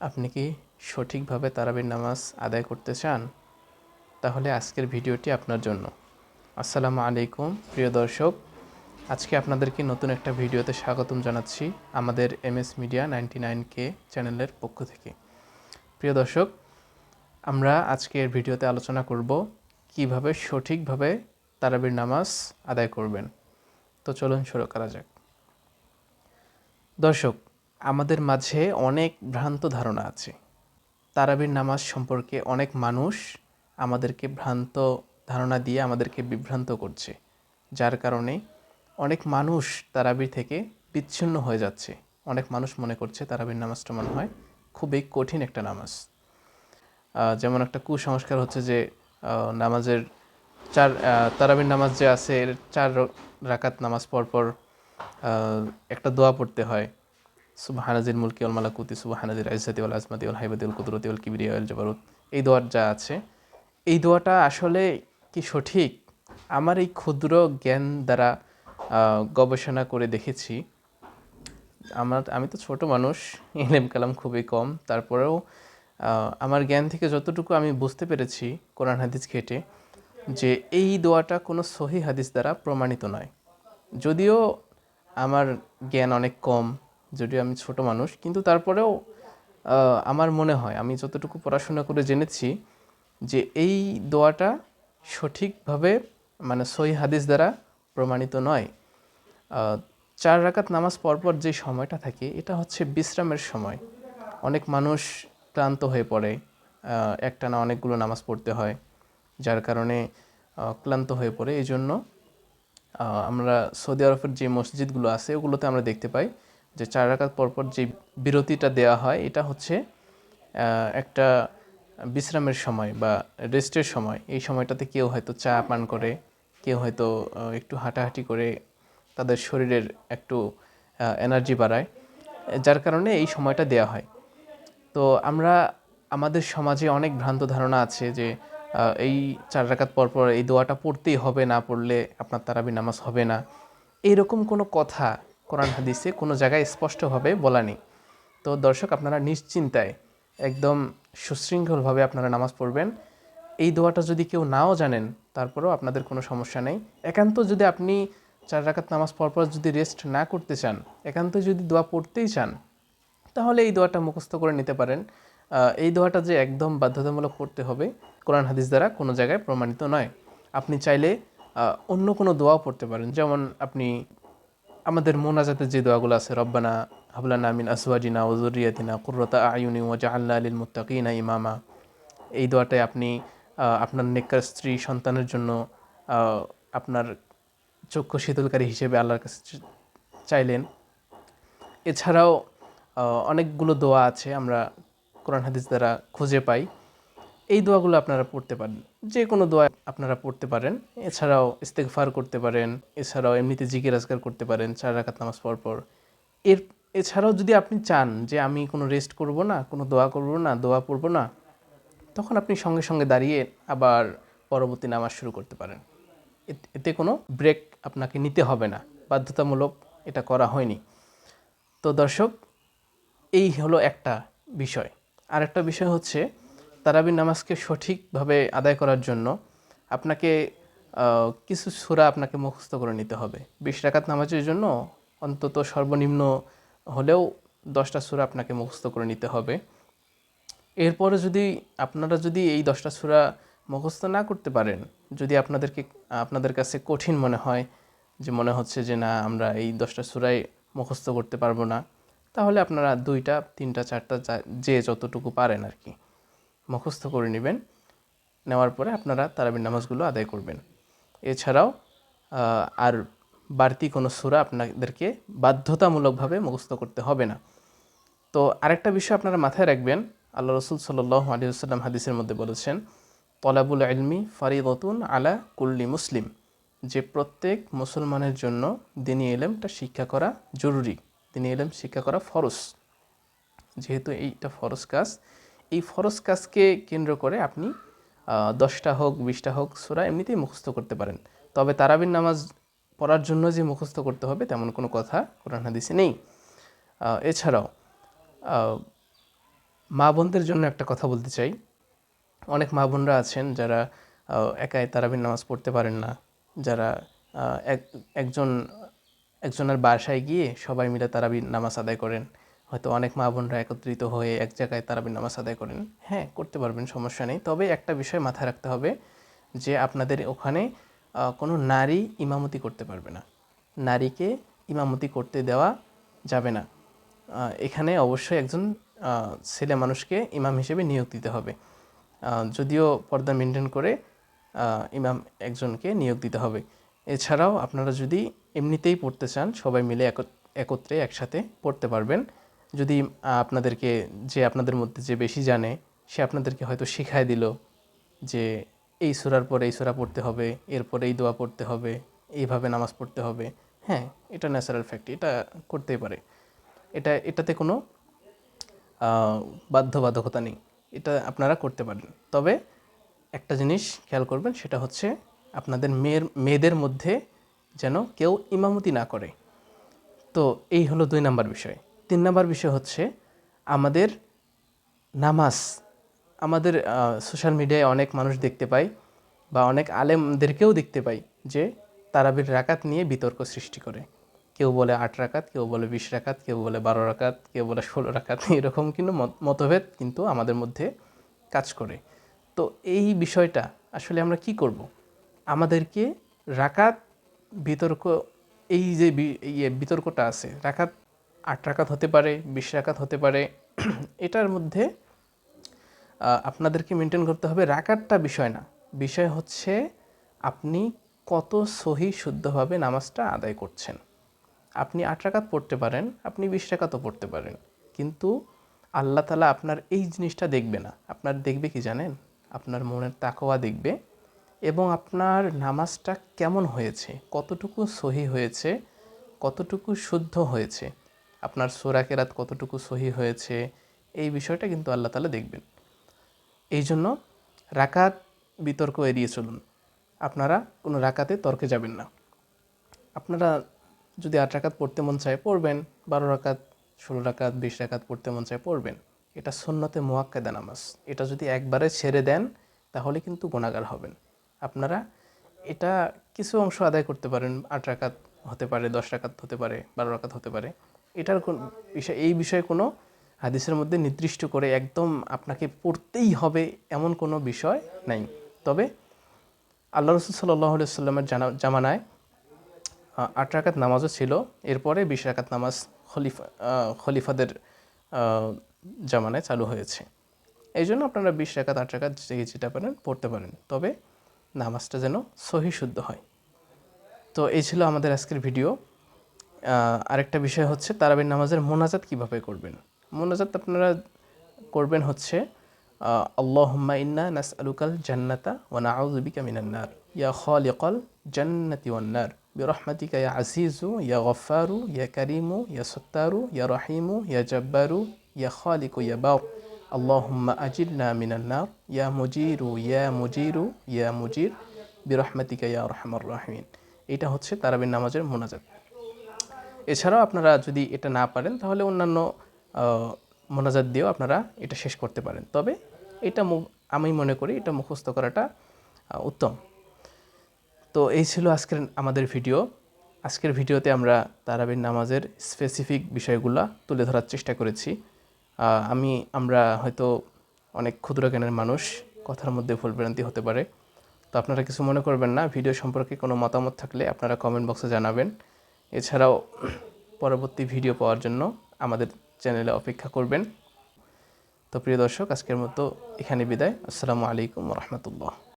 আপনি কি সঠিকভাবে তারাবির নামাজ আদায় করতে চান? তাহলে আজকের ভিডিওটি আপনার জন্য। আসসালামু আলাইকুম প্রিয় দর্শক, আজকে আপনাদেরকে নতুন একটা ভিডিওতে স্বাগতম জানাচ্ছি আমাদের এমএস মিডিয়া 99K চ্যানেলের পক্ষ থেকে। প্রিয় দর্শক, আমরা আজকের ভিডিওতে আলোচনা করব কিভাবে সঠিকভাবে তারাবির নামাজ আদায় করবেন। তো চলুন শুরু করা যাক। দর্শক, আমাদের মাঝে অনেক ভ্রান্ত ধারণা আছে। তারাবির নামাজ সম্পর্কে অনেক মানুষ আমাদেরকে ভ্রান্ত ধারণা দিয়ে আমাদেরকে বিভ্রান্ত করছে, যার কারণে অনেক মানুষ তারাবির থেকে বিচ্ছিন্ন হয়ে যাচ্ছে। অনেক মানুষ মনে করছে তারাবির নামাজটা মনে হয় খুবই কঠিন একটা নামাজ। যেমন একটা কুসংস্কার হচ্ছে যে নামাজের তারাবির নামাজ যে আছে এর 4 রাকাত নামাজ পরপর একটা দোয়া পড়তে হয়, সুবহানাজিল মুলকি ওয়াল মালাকুতি সুবহানাজিল ইজ্জাতি ওয়াল আজমাতি ওয়াল হাইবাতি ওয়াল কুদরতি ওয়াল কিবরিয়া ওয়াল জাবারুত। এই দোয়ার যা আছে, এই দোয়াটা আসলে কি সঠিক? আমার এই ক্ষুদ্র জ্ঞান দ্বারা গবেষণা করে দেখেছি। আমি তো ছোট মানুষ, ইলম কালাম খুবই কম, তারপরেও আমার জ্ঞান থেকে যতটুকু আমি বুঝতে পেরেছি কোরআন হাদিস ঘেঁটে, যে এই দোয়াটা কোনো সহি হাদিস দ্বারা প্রমাণিত নয়। যদিও আমার জ্ঞান অনেক কম, যদিও আমি ছোট মানুষ, কিন্তু তারপরেও আমার মনে হয় আমি যতটুকু পড়াশোনা করে জেনেছি যে এই দোয়াটা সঠিকভাবে মানে সহি হাদিস দ্বারা প্রমাণিত নয়। 4 রাকাত নামাজ পরপর যে সময়টা থাকে এটা হচ্ছে বিশ্রামের সময়। অনেক মানুষ ক্লান্ত হয়ে পড়ে, একটানা অনেকগুলো নামাজ পড়তে হয়, যার কারণে ক্লান্ত হয়ে পড়ে। এই জন্য আমরা সৌদি আরবের যে মসজিদগুলো আছে ওগুলোতে আমরা দেখতে পাই যে 4 রাকাত পরপর যে বিরতিটা দেওয়া হয় এটা হচ্ছে একটা বিশ্রামের সময় বা রেস্টের সময়। এই সময়টাতে কেউ হয়তো চা পান করে, কেউ হয়তো একটু হাঁটাহাঁটি করে তাদের শরীরের একটু এনার্জি বাড়ায়, যার কারণে এই সময়টা দেওয়া হয়। তো আমাদের সমাজে অনেক ভ্রান্ত ধারণা আছে যে এই 4 রাকাত পরপর এই দোয়াটা পড়তেই হবে, না পড়লে আপনার তারাবির নামাজ হবে না। এইরকম কোনো কথা কোরআন হাদিসে কোনো জায়গায় স্পষ্টভাবে বলা নেই। তো দর্শক, আপনারা নিশ্চিন্তায় একদম সুশৃঙ্খলভাবে আপনারা নামাজ পড়বেন। এই দোয়াটা যদি কেউ নাও জানেন তারপরেও আপনাদের কোনো সমস্যা নেই। একান্ত যদি আপনি 4 রাকাত নামাজ পরপর যদি রেস্ট না করতে চান, একান্ত যদি দোয়া পড়তেই চান, তাহলে এই দোয়াটা মুখস্থ করে নিতে পারেন। এই দোয়াটা যে একদম বাধ্যতামূলক পড়তে হবে কোরআন হাদিস দ্বারা কোনো জায়গায় প্রমাণিত নয়। আপনি চাইলে অন্য কোনো দোয়াও পড়তে পারেন। যেমন আপনি আমাদের মোনাজাতের যে দোয়াগুলো আছে, রব্বানা হাবলানা মিন আসওয়াজিনা ওয়া যুররিয়াতিনা কুররাতা আয়ুনি ওয়াজআলনা লিল মুত্তাকিনা ইমামা। এই দোয়াটায় আপনি আপনার নেককার স্ত্রী সন্তানের জন্য আপনার চক্ষু শীতলকারী হিসেবে আল্লাহর কাছে চাইলেন। এছাড়াও অনেকগুলো দোয়া আছে আমরা কোরআন হাদিস দ্বারা খুঁজে পাই। এই দোয়াগুলো আপনারা পড়তে পারেন, যে কোনো দোয়া আপনারা পড়তে পারেন। এছাড়াও ইস্তেগফার করতে পারেন, এছাড়াও এমনিতে জিকির আজকার করতে পারেন 4 রাকাত নামাজ পরপর। এছাড়াও যদি আপনি চান যে আমি কোনো রেস্ট করব না, কোনো দোয়া করব না, দোয়া পড়ব না, তখন আপনি সঙ্গে সঙ্গে দাঁড়িয়ে আবার পরবর্তী নামাজ শুরু করতে পারেন। এতে কোনো ব্রেক আপনাকে নিতে হবে না, বাধ্যতামূলক এটা করা হয়নি। তো দর্শক, এই হলো একটা বিষয়। আর একটা বিষয় হচ্ছে তারাবির নামাজকে সঠিকভাবে আদায় করার জন্য আপনাকে কিছু সূরা আপনাকে মুখস্থ করে নিতে হবে। 20 রাকাত নামাজের জন্য অন্তত সর্বনিম্ন হলেও 10টা সূরা আপনাকে মুখস্থ করে নিতে হবে। এরপরে আপনারা যদি এই 10টা সূরা মুখস্থ না করতে পারেন, যদি আপনাদের কাছে কঠিন মনে হয়, যে মনে হচ্ছে যে না আমরা এই 10টা সূরাই মুখস্থ করতে পারবো না, তাহলে আপনারা 2টা 3টা 4টা যে যতটুকু পারেন আর কি মুখস্থ করে নেবেন। নেওয়ার পরে আপনারা তারাবির নামাজগুলো আদায় করবেন। এছাড়াও আর বাড়তি কোনো সূরা আপনাদেরকে বাধ্যতামূলকভাবে মুখস্থ করতে হবে না। তো আরেকটা বিষয় আপনারা মাথায় রাখবেন, আল্লাহ রাসূল সাল্লাল্লাহু আলাইহি ওয়াসাল্লাম হাদিসের মধ্যে বলেছেন, তলাবুল ইলমি ফারিদাতুন আলা কুল্লি মুসলিম, যে প্রত্যেক মুসলমানের জন্য দ্বীনি ইলমটা শিক্ষা করা জরুরি, দ্বীনি ইলম শিক্ষা করা ফরজ। যেহেতু এইটা ফরজ কাজ, এই ফরজ কাজকে কেন্দ্র করে আপনি 10টা হোক 20টা হোক সূরা এমনিতেই মুখস্থ করতে পারেন। তবে তারাবির নামাজ পড়ার জন্য যে মুখস্থ করতে হবে তেমন কোনো কথা কোরআন হাদিসে নেই। এছাড়াও মা বোনদের জন্য একটা কথা বলতে চাই। অনেক মা বোনরা আছেন যারা একাই তারাবির নামাজ পড়তে পারেন না, যারা একজন একজনের বাসায় গিয়ে সবাই মিলে তারাবির নামাজ আদায় করেন। হয়তো অনেক মা বোনরা একত্রিত হয়ে এক জায়গায় তারাবির নামাজ আদায় করেন। হ্যাঁ, করতে পারবেন, সমস্যা নেই। তবে একটা বিষয় মাথায় রাখতে হবে যে আপনাদের ওখানে কোনো নারী ইমামতি করতে পারবে না, নারীকে ইমামতি করতে দেওয়া যাবে না। এখানে অবশ্যই একজন ছেলে মানুষকে ইমাম হিসেবে নিয়োগ দিতে হবে। যদিও পর্দা মেনটেন করে ইমাম একজনকে নিয়োগ দিতে হবে। এছাড়াও আপনারা যদি এমনিতেই পড়তে চান, সবাই মিলে একত্রে একসাথে পড়তে পারবেন। যদি আপনাদেরকে আপনাদের মধ্যে যে বেশি জানে সে আপনাদেরকে হয়তো শিখায় দিল যে এই সূরার পরে এই সূরা পড়তে হবে, এরপরে এই দোয়া পড়তে হবে, এইভাবে নামাজ পড়তে হবে। হ্যাঁ, এটা ন্যাচারাল ফ্যাক্ট, এটা করতেই পারে। এটাতে কোনো বাধ্যবাধকতা নেই, এটা আপনারা করতে পারেন। তবে একটা জিনিস খেয়াল করবেন, সেটা হচ্ছে আপনাদের মেয়েদের মধ্যে যেন কেউ ইমামতি না করে। তো এই হলো 2 নাম্বার বিষয়। 3 নাম্বার বিষয় হচ্ছে আমাদের নামাজ। আমাদের সোশ্যাল মিডিয়ায় অনেক মানুষ দেখতে পাই বা অনেক আলেমদেরকেও দেখতে পাই যে তারাবির রাকাত নিয়ে বিতর্ক সৃষ্টি করে। কেউ বলে 8 রাকাত, কেউ বলে 20 রাকাত, কেউ বলে 12 রাকাত, কেউ বলে 16 রাকাত। এরকম কিন্তু মতভেদ কিন্তু আমাদের মধ্যে কাজ করে। তো এই বিষয়টা আসলে আমরা কি করব? আমাদেরকে রাকাত বিতর্ক, এই যে বিতর্কটা আছে, রাকাত 8 রাকাত হতে পারে, 20 রাকাত হতে পারে। এটার মধ্যে আপনাদেরকে মেনটেন করতে হবে রাকাতটা বিষয় না। বিষয় হচ্ছে আপনি কত সহি শুদ্ধভাবে নামাজটা আদায় করছেন। আপনি 8 রাকাত পড়তে পারেন, আপনি 20 রাকাতও পড়তে পারেন, কিন্তু আল্লাহ তাআলা আপনার এই জিনিসটা দেখবে না। আপনার দেখবে কি জানেন? আপনার মনের তাকওয়া দেখবে এবং আপনার নামাজটা কেমন হয়েছে, কতটুকু সহি হয়েছে, কতটুকু শুদ্ধ হয়েছে, আপনার সূরা কেরাত কতটুকু সহি হয়েছে, এই বিষয়টা কিন্তু আল্লাহ তাআলা দেখবেন। এই জন্য রাকাত বিতর্ক এড়িয়ে চলুন। আপনারা কোনো রাকাতে তর্কে যাবেন না। আপনারা যদি 8 রাকাত পড়তে মন চায় পড়বেন, 12 রাকাত, 16 রাকাত, 20 রাকাত পড়তে মন চায় পড়বেন। এটা সুন্নতে মুআক্কাদা নামাজ। এটা যদি একবারে ছেড়ে দেন তাহলে কিন্তু গুনাহগার হবেন। আপনারা এটা কিছু অংশ আদায় করতে পারেন, 8 রাকাত হতে পারে, 10 রাকাত হতে পারে, 12 রাকাত হতে পারে। এটার কোন বিষয়, এই বিষয়ে কোনো হাদিসের মধ্যে নির্দিষ্ট করে একদম আপনাকে পড়তেই হবে এমন কোনো বিষয় নাই। তবে আল্লাহ রাসূল সাল্লাল্লাহু আলাইহি ওয়াসাল্লামের জামানায় 8 রাকাত নামাজও ছিল। এরপরে 20 রাকাত নামাজ খলিফাদের জামানায় চালু হয়েছে। এই জন্য আপনারা 20 রাকাত, 8 রাকাত যেটা পারেন পড়তে পারেন। তবে নামাজটা যেন সহি শুদ্ধ হয়। তো এই ছিল আমাদের আজকের ভিডিও। আরেকটা বিষয় হচ্ছে তারাবির নামাজের মোনাজাত কিভাবে করবেন। মোনাজাত আপনারা করবেন হচ্ছে আল্লাহুম্মা ইন্না নাসআলুকাল জান্নাতা ওয়া নাউযু বিকা মিনান নার ইয়া খালিকাল জান্নাতি ওয়ান নার বিরহমাতিকা ইয়া আজিজু ইয়া গফফারু ইয়া কারিমু ইয়া সত্তারু ইয়া রহিমু ইয়া জব্বারু ইয়া খালিকু ইয়া বার আল্লাহুম্মা আজিরনা মিনান নার ইয়া মুজিরু ইয়া মুজিরু ইয়া মুজির বিরহমাতিকা ইয়া আরহামার রাহিমিন। এটা হচ্ছে তারাবির নামাজের মোনাজাত। এছাড়াও আপনারা যদি এটা না পারেন তাহলে অন্যান্য মোনাজাত দিয়েও আপনারা এটা শেষ করতে পারেন। তবে এটা আমি মনে করি এটা মুখস্থ করাটা উত্তম। তো এই ছিল আজকের আমাদের ভিডিও। আজকের ভিডিওতে আমরা তারাবির নামাজের স্পেসিফিক বিষয়গুলো তুলে ধরার চেষ্টা করেছি। আমরা হয়তো অনেক ক্ষুদ্র জ্ঞানের মানুষ, কথার মধ্যে ভুলভ্রান্তি হতে পারে। তো আপনারা কিছু মনে করবেন না। ভিডিও সম্পর্কে কোনো মতামত থাকলে আপনারা কমেন্ট বক্সে জানাবেন। এছাড়াও পরবর্তী ভিডিও পাওয়ার জন্য আমাদের চ্যানেলে অপেক্ষা করবেন। তো প্রিয় দর্শক, আজকের মতো এখানে বিদায়। আসসালামু আলাইকুম ওয়া রাহমাতুল্লাহ।